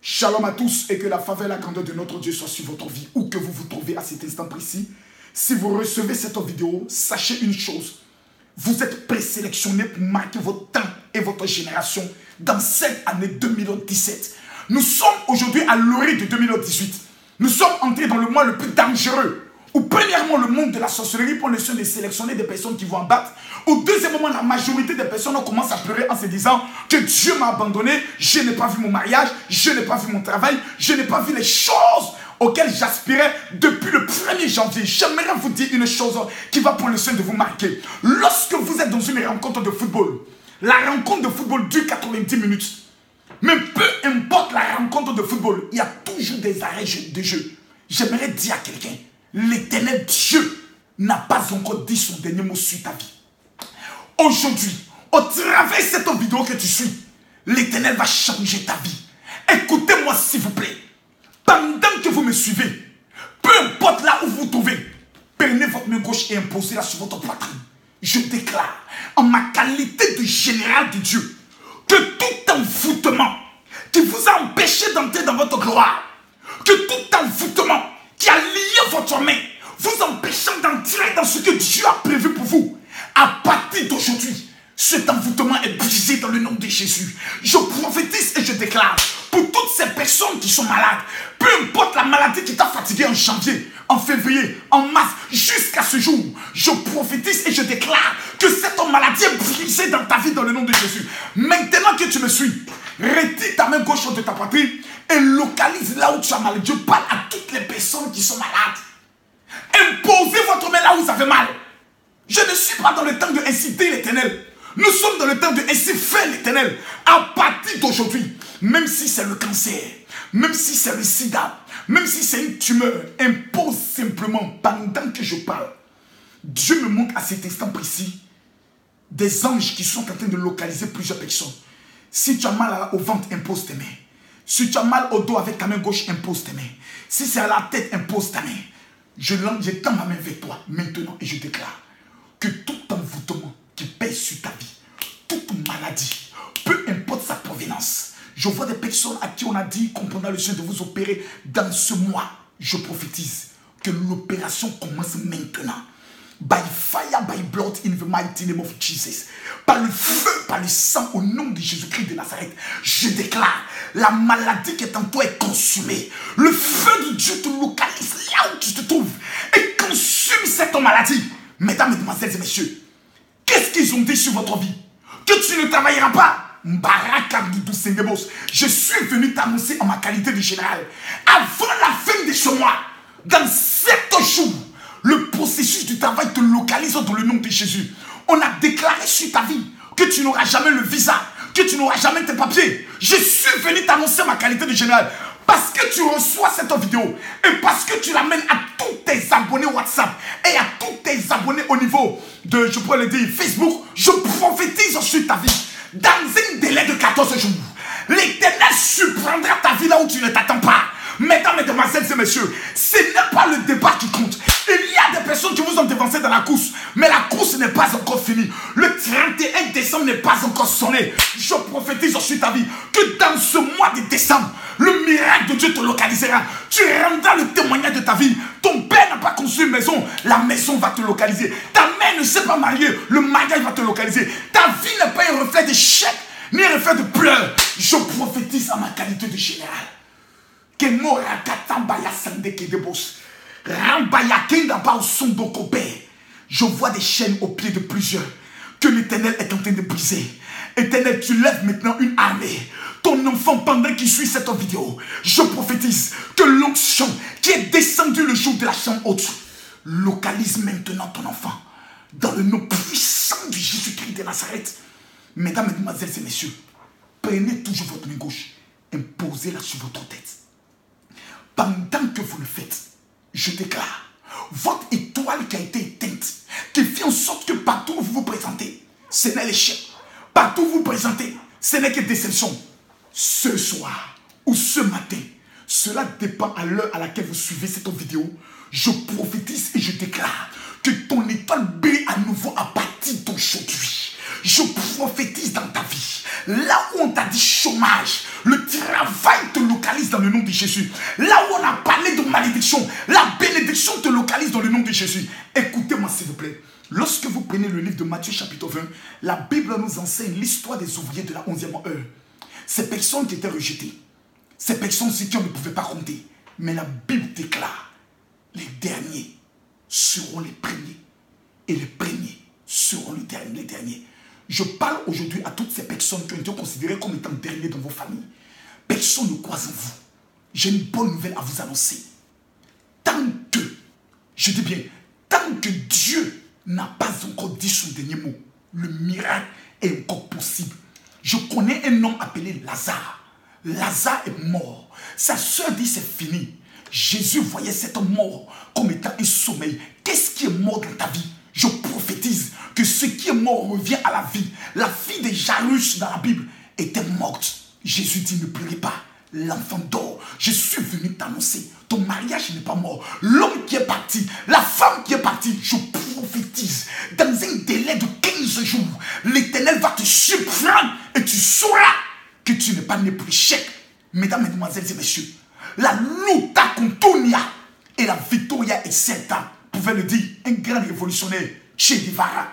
Shalom à tous et que la faveur et la grandeur de notre Dieu soit sur votre vie, où que vous vous trouvez à cet instant précis. Si vous recevez cette vidéo, sachez une chose. Vous êtes présélectionné pour marquer votre temps et votre génération dans cette année 2017. Nous sommes aujourd'hui à l'orée de 2018. Nous sommes entrés dans le mois le plus dangereux, où premièrement le monde de la sorcellerie prend le soin de sélectionner des personnes qui vont en battre. Au deuxième moment, la majorité des personnes commencent à pleurer en se disant que Dieu m'a abandonné, je n'ai pas vu mon mariage, je n'ai pas vu mon travail, je n'ai pas vu les choses auxquelles j'aspirais depuis le 1er janvier. J'aimerais vous dire une chose qui va prendre le soin de vous marquer. Lorsque vous êtes dans une rencontre de football, la rencontre de football dure 90 minutes. Mais peu importe la rencontre de football, il y a toujours des arrêts de jeu. J'aimerais dire à quelqu'un, l'Éternel Dieu n'a pas encore dit son dernier mot sur ta vie. Aujourd'hui, au travers de cette vidéo que tu suis, l'Éternel va changer ta vie. Écoutez-moi s'il vous plaît. Pendant que vous me suivez, peu importe là où vous vous trouvez, prenez votre main gauche et imposez-la sur votre poitrine. Je déclare, en ma qualité de général de Dieu, que tout envoûtement qui vous a empêché d'entrer dans votre gloire, que tout envoûtement qui a lié votre main, vous empêchant d'entrer dans ce que Dieu a prévu pour vous, à partir d'aujourd'hui, cet envoûtement est brisé dans le nom de Jésus. Je prophétise et je déclare pour toutes ces personnes qui sont malades, peu importe la maladie qui t'a fatigué en janvier, en février, en mars, jusqu'à ce jour, je prophétise et je déclare que cette maladie est brisée dans ta vie dans le nom de Jésus. Maintenant que tu me suis, retire ta main gauche de ta poitrine et localise là où tu as mal. Je parle à toutes les personnes qui sont malades. Imposez votre main là où vous avez mal. Je ne suis pas dans le temps de inciter l'Éternel. Nous sommes dans le temps de ainsi faire l'Éternel. À partir d'aujourd'hui, même si c'est le cancer, même si c'est le sida, même si c'est une tumeur, impose simplement pendant que je parle. Dieu me montre à cet instant précis des anges qui sont en train de localiser plusieurs personnes. Si tu as mal au ventre, impose tes mains. Si tu as mal au dos avec ta main gauche, impose tes mains. Si c'est à la tête, impose ta main. Je tends ma main vers toi maintenant et je déclare que tout envoûtement qui pèse sur ta vie, toute maladie, peu importe sa provenance, je vois des personnes à qui on a dit qu'on prendra le soin de vous opérer dans ce mois. Je prophétise que l'opération commence maintenant. By fire, by blood, in the mighty name of Jesus. Par le feu, par le sang, au nom de Jésus-Christ de Nazareth, je déclare, la maladie qui est en toi est consumée. Le feu de Dieu te localise là où tu te trouves et consume cette maladie. Mesdames, mesdemoiselles et messieurs, qu'est-ce qu'ils ont dit sur votre vie? Que tu ne travailleras pas. Je suis venu t'annoncer en ma qualité de général. Avant la fin de ce mois, dans 7 jours, le processus du travail te localise dans le nom de Jésus. On a déclaré sur ta vie que tu n'auras jamais le visa, que tu n'auras jamais tes papiers. Je suis venu t'annoncer ma qualité de général. Parce que tu reçois cette vidéo et parce que tu l'amènes à tous tes abonnés WhatsApp et à tous tes abonnés au niveau de, je pourrais le dire, Facebook, je prophétise sur ta vie. Dans un délai de 14 jours, l'Éternel surprendra ta vie là où tu ne t'attends pas. Mesdames, mesdemoiselles et messieurs, ce n'est pas le débat qui compte. Il y a des personnes qui vous ont devancé dans la course, mais la course n'est pas encore finie. Le 31 décembre n'est pas encore sonné. Je prophétise sur ta vie que dans ce mois de décembre, le miracle de Dieu te localisera. Tu rendras le témoignage de ta vie. Ton père n'a pas construit une maison, la maison va te localiser. Ta mère ne s'est pas mariée, le mariage va te localiser. Ta vie n'est pas un reflet d'échec, ni un reflet de pleurs. Je prophétise à ma qualité de général. Je vois des chaînes au pied de plusieurs que l'Éternel est en train de briser. Éternel, tu lèves maintenant une armée. Ton enfant, pendant qu'il suit cette vidéo, je prophétise que l'onction qui est descendue le jour de la chambre haute localise maintenant ton enfant dans le nom puissant de Jésus-Christ de Nazareth. Mesdames, mesdemoiselles et messieurs, prenez toujours votre main gauche, imposez-la sur votre tête. Pendant que vous le faites, je déclare, votre étoile qui a été éteinte, qui fait en sorte que partout où vous vous présentez, ce n'est l'échec. Partout où vous vous présentez, ce n'est que déception. Ce soir ou ce matin, cela dépend à l'heure à laquelle vous suivez cette vidéo. Je prophétise et je déclare que ton étoile brille à nouveau à partir d'aujourd'hui. Je prophétise dans ta vie. Là où on t'a dit chômage, le travail te localise dans le nom de Jésus. Là où on a parlé de malédiction, la bénédiction te localise dans le nom de Jésus. Écoutez-moi s'il vous plaît. Lorsque vous prenez le livre de Matthieu chapitre 20, la Bible nous enseigne l'histoire des ouvriers de la 11e heure. Ces personnes qui étaient rejetées, ces personnes sur qui on ne pouvait pas compter. Mais la Bible déclare, les derniers seront les premiers et les premiers seront les derniers. Je parle aujourd'hui à toutes ces personnes qui ont été considérées comme étant derniers dans vos familles. Personne ne croit en vous. J'ai une bonne nouvelle à vous annoncer. Tant que, je dis bien, tant que Dieu n'a pas encore dit son dernier mot, le miracle est encore possible. Je connais un homme appelé Lazare. Lazare est mort. Sa soeur dit c'est fini. Jésus voyait cet homme mort comme étant un sommeil. Qu'est-ce qui est mort dans ta vie? Je prophétise que ce qui est mort revient à la vie. La fille de Jairus dans la Bible était morte. Jésus dit ne pleurez pas. L'enfant dort. Je suis venu t'annoncer. Ton mariage n'est pas mort. L'homme qui est parti, la femme qui est partie, je prophétise. Dans un délai de 15 jours, l'Éternel va te surprendre et tu sauras que tu n'es pas né pour l'échec. Mesdames, mesdemoiselles et messieurs, la luta contournia et la victoria est certaine. Pouvait le dire un grand révolutionnaire, Che Guevara.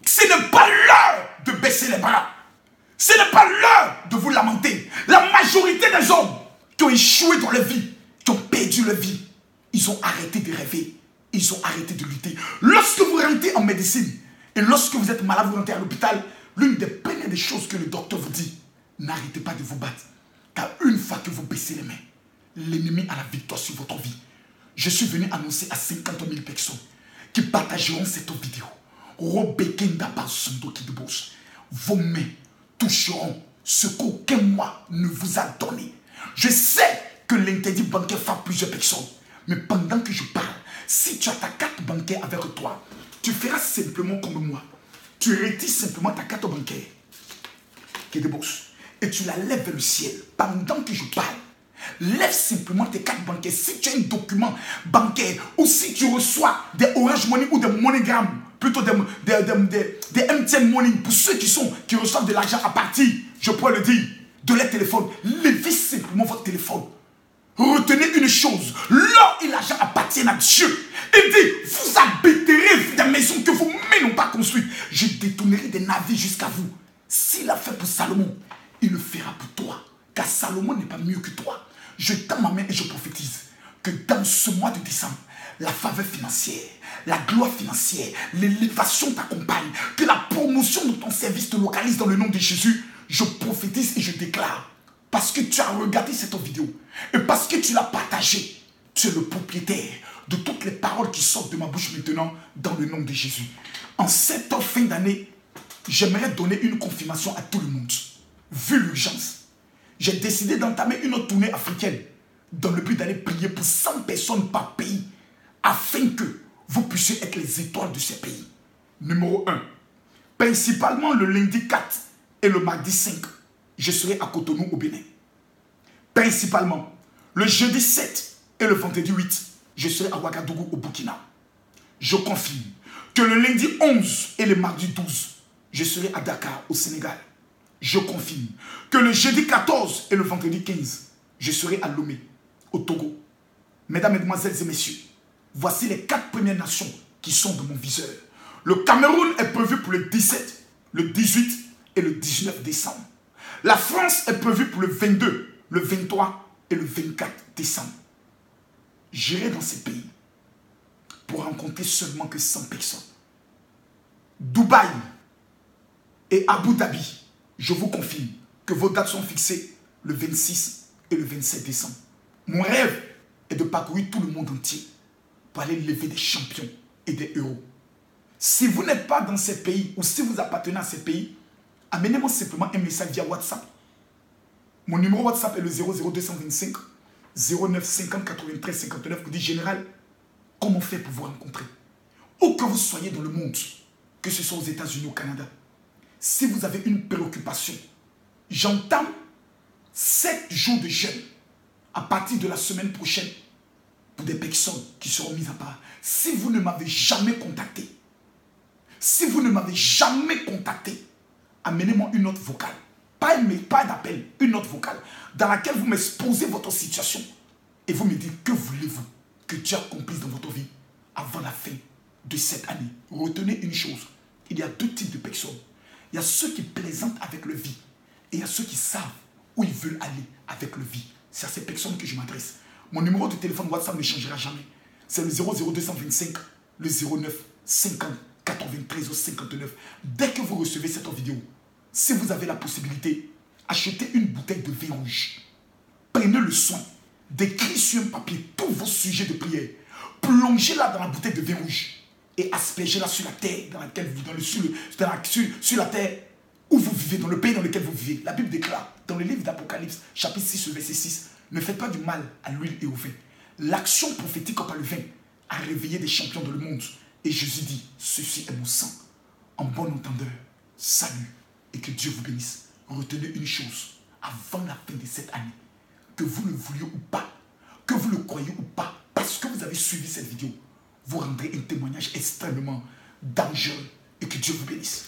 Ce n'est pas l'heure de baisser les bras. Ce n'est pas l'heure de vous lamenter. La majorité des hommes qui ont échoué dans leur vie, qui ont perdu leur vie, ils ont arrêté de rêver. Ils ont arrêté de lutter. Lorsque vous rentrez en médecine et lorsque vous êtes malade, vous rentrez à l'hôpital, l'une des premières des choses que le docteur vous dit, n'arrêtez pas de vous battre. Car une fois que vous baissez les mains, l'ennemi a la victoire sur votre vie. Je suis venu annoncer à 50 000 personnes qui partageront cette vidéo. Vos mains toucheront ce qu'aucun mois ne vous a donné. Je sais que l'interdit bancaire frappe plusieurs personnes. Mais pendant que je parle, si tu as ta carte bancaire avec toi, tu feras simplement comme moi. Tu retires simplement ta carte bancaire qui est de bourse et tu la lèves vers le ciel. Pendant que je parle, lève simplement tes cartes bancaires. Si tu as un document bancaire ou si tu reçois des Orange Money ou des MoneyGram, plutôt des MTN Money, pour ceux qui reçoivent de l'argent à partir, je pourrais le dire, de leur téléphone, levez simplement votre téléphone. Retenez une chose, l'or et l'argent appartiennent à Dieu. Il dit, vous habiterez des maisons que vous-mêmes n'ont pas construites. Je détournerai des navires jusqu'à vous. S'il a fait pour Salomon, il le fera pour toi. Car Salomon n'est pas mieux que toi. Je tends ma main et je prophétise que dans ce mois de décembre, la faveur financière, la gloire financière, l'élévation t'accompagne, que la promotion de ton service te localise dans le nom de Jésus. Je prophétise et je déclare, parce que tu as regardé cette vidéo et parce que tu l'as partagée, tu es le propriétaire de toutes les paroles qui sortent de ma bouche maintenant dans le nom de Jésus. En cette fin d'année, j'aimerais donner une confirmation à tout le monde. Vu l'urgence, j'ai décidé d'entamer une autre tournée africaine dans le but d'aller prier pour 100 personnes par pays afin que vous puissiez être les étoiles de ces pays. Numéro 1. Principalement le lundi 4 et le mardi 5, je serai à Cotonou au Bénin. Principalement le jeudi 7 et le vendredi 8, je serai à Ouagadougou au Burkina. Je confirme que le lundi 11 et le mardi 12, je serai à Dakar au Sénégal. Je confirme que le jeudi 14 et le vendredi 15, je serai à Lomé au Togo. Mesdames, mesdemoiselles et messieurs, voici les 4 premières nations qui sont de mon viseur. Le Cameroun est prévu pour le 17, le 18 et le 19 décembre. La France est prévue pour le 22, le 23 et le 24 décembre. J'irai dans ces pays pour rencontrer seulement que 100 personnes. Dubaï et Abu Dhabi, je vous confirme que vos dates sont fixées le 26 et le 27 décembre. Mon rêve est de parcourir tout le monde entier pour aller lever des champions et des héros. Si vous n'êtes pas dans ces pays ou si vous appartenez à ces pays, amenez-moi simplement un message via WhatsApp. Mon numéro WhatsApp est le 00225 09 50 93 59. Vous dites, général, comment faire pour vous rencontrer? Où que vous soyez dans le monde, que ce soit aux États-Unis ou au Canada, si vous avez une préoccupation, j'entame 7 jours de jeûne à partir de la semaine prochaine pour des personnes qui seront mises à part. Si vous ne m'avez jamais contacté, amenez-moi une note vocale. Pas un appel, une note vocale dans laquelle vous m'exposez votre situation et vous me dites que voulez-vous que Dieu accomplisse dans votre vie avant la fin de cette année. Retenez une chose, il y a deux types de personnes. Il y a ceux qui plaisantent avec le vie et il y a ceux qui savent où ils veulent aller avec le vie. C'est à ces personnes que je m'adresse. Mon numéro de téléphone WhatsApp ne changera jamais. C'est le 00225, le 09 50 93 59. Dès que vous recevez cette vidéo, si vous avez la possibilité, achetez une bouteille de vin rouge. Prenez le soin d'écrire sur un papier tous vos sujets de prière. Plongez-la dans la bouteille de vin rouge et aspergez-la sur la terre dans laquelle vous, sur la terre où vous vivez, dans le pays dans lequel vous vivez. La Bible déclare dans le livre d'Apocalypse, chapitre 6, verset 6, ne faites pas du mal à l'huile et au vin. L'action prophétique par le vin a réveillé des champions dans le monde. Et Jésus dit, ceci est mon sang. En bon entendeur, salut et que Dieu vous bénisse. Retenez une chose, avant la fin de cette année, que vous le vouliez ou pas, que vous le croyez ou pas, parce que vous avez suivi cette vidéo, vous rendrez un témoignage extrêmement dangereux et que Dieu vous bénisse.